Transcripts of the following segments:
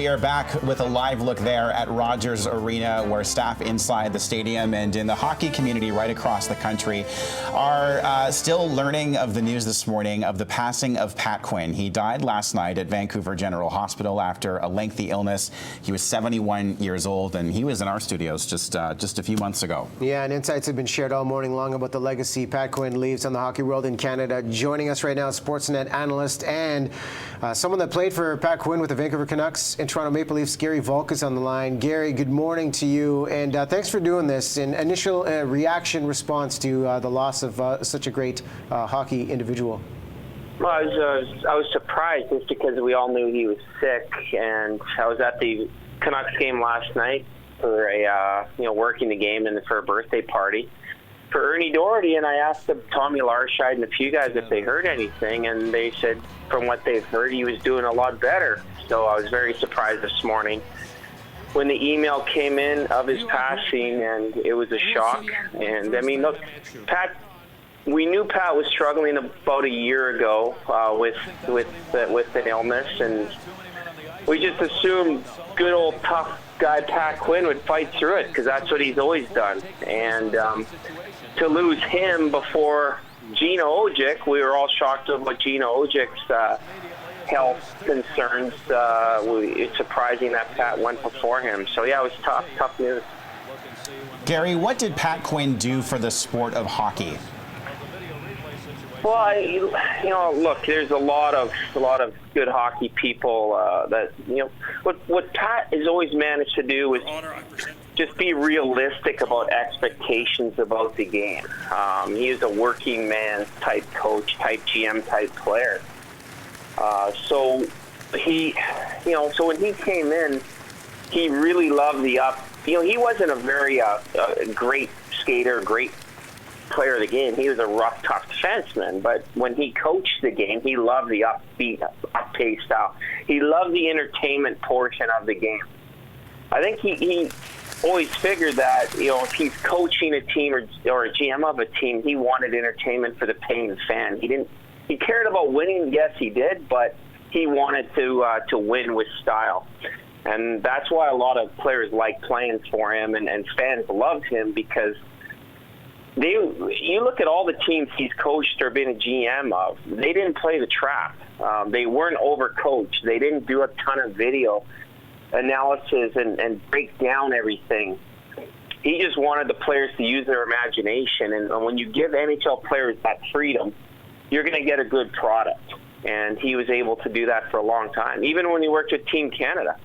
We are back with a live look there at Rogers Arena, where staff inside the stadium and in the hockey community right across the country are still learning of the news this morning of the passing of Pat Quinn. He died last night at Vancouver General Hospital after a lengthy illness. He was 71 years old, and he was in our studios just a few months ago. Yeah, and insights have been shared all morning long about the legacy Pat Quinn leaves on the hockey world in Canada. Joining us right now, Sportsnet analyst and someone that played for Pat Quinn with the Vancouver Canucks and Toronto Maple Leafs, Garry Valk, is on the line. Garry, good morning to you, and thanks for doing this. An initial response to the loss of such a great hockey individual. Well, I was surprised just because we all knew he was sick, and I was at the Canucks game last night for a working the game and for a birthday party for Ernie Doherty, and I asked Tommy Larscheid and a few guys if they heard anything, and they said from what they've heard he was doing a lot better. So I was very surprised this morning when the email came in of his passing, and it was a shock. And I mean, look, we knew Pat was struggling about a year ago with an illness, and we just assumed good old tough guy Pat Quinn would fight through it because that's what he's always done. And to lose him before Gino Ojic, we were all shocked about Gino Ojic's health concerns. It's surprising that Pat went before him. So yeah, it was tough news. Garry, what did Pat Quinn do for the sport of hockey? Well, look, there's a lot of good hockey people that what Pat has always managed to do is just be realistic about expectations about the game. He is a working man type coach, type GM type player. So when he came in, he really loved the up. He wasn't a very great skater, great player of the game. He was a rough, tough defenseman, but when he coached the game, he loved the upbeat, up-paced style. He loved the entertainment portion of the game. I think he always figured that, if he's coaching a team or a GM of a team, he wanted entertainment for the paying fan. He cared about winning, yes he did, but he wanted to win with style. And that's why a lot of players liked playing for him, and fans loved him because you look at all the teams he's coached or been a GM of, they didn't play the trap. They weren't overcoached. They didn't do a ton of video analysis and break down everything. He just wanted the players to use their imagination. And when you give NHL players that freedom, you're going to get a good product. And he was able to do that for a long time, even when he worked with Team Canada.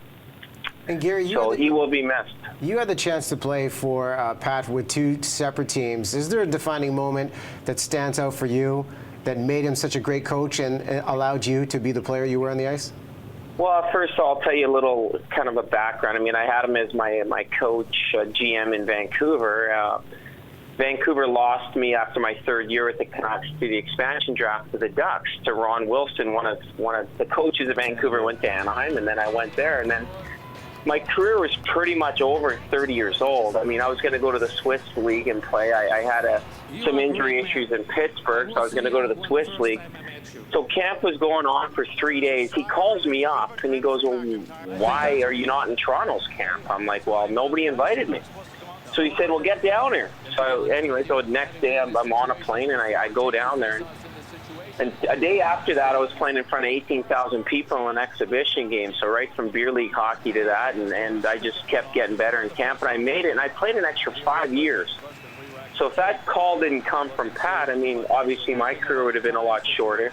And Garry, he will be missed. You had the chance to play for Pat with two separate teams. Is there a defining moment that stands out for you that made him such a great coach and allowed you to be the player you were on the ice? Well, first I'll tell you a little kind of a background. I mean, I had him as my coach, GM in Vancouver. Vancouver lost me after my third year with the Canucks to the expansion draft to the Ducks, to Ron Wilson. One of the coaches of Vancouver went to Anaheim, and then I went there, and then my career was pretty much over at 30 years old. I mean, I was going to go to the Swiss League and play. I had some injury issues in Pittsburgh, so I was going to go to the Swiss League. So camp was going on for 3 days. He calls me up, and he goes, well, why are you not in Toronto's camp? I'm like, well, nobody invited me. So he said, well, get down here. So anyway, the next day I'm on a plane, and I go down there. And a day after that, I was playing in front of 18,000 people in an exhibition game. So right from beer league hockey to that, and I just kept getting better in camp, and I made it. And I played an extra 5 years. So if that call didn't come from Pat, I mean, obviously my career would have been a lot shorter.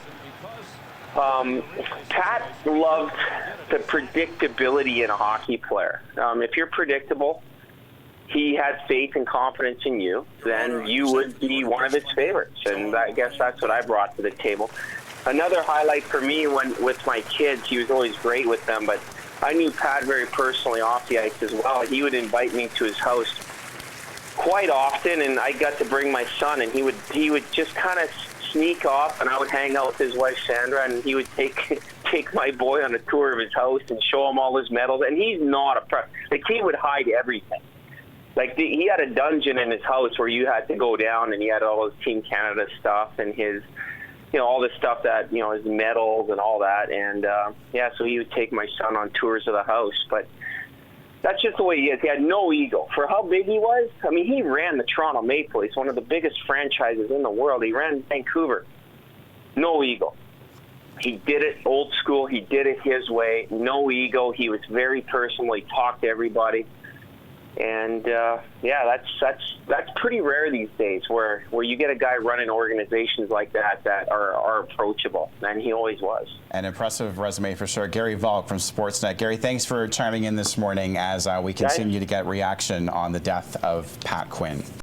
Pat loved the predictability in a hockey player. If you're predictable, he had faith and confidence in you, then you would be one of his favorites. And I guess that's what I brought to the table. Another highlight for me with my kids, he was always great with them, but I knew Pat very personally off the ice as well. He would invite me to his house quite often, and I got to bring my son, and he would just kind of sneak off, and I would hang out with his wife Sandra, and he would take my boy on a tour of his house and show him all his medals. And he's not a prep. The kid would hide everything. Like, he had a dungeon in his house where you had to go down, and he had all his Team Canada stuff and his all this stuff that, his medals and all that. And, so he would take my son on tours of the house. But that's just the way he is. He had no ego. For how big he was, I mean, he ran the Toronto Maple Leafs, one of the biggest franchises in the world. He ran Vancouver. No ego. He did it old school. He did it his way. No ego. He was very personal. He talked to everybody. And that's pretty rare these days, where you get a guy running organizations like that are approachable, and he always was. An impressive resume for sure. Garry Valk from Sportsnet. Garry, thanks for chiming in this morning as we continue to get reaction on the death of Pat Quinn.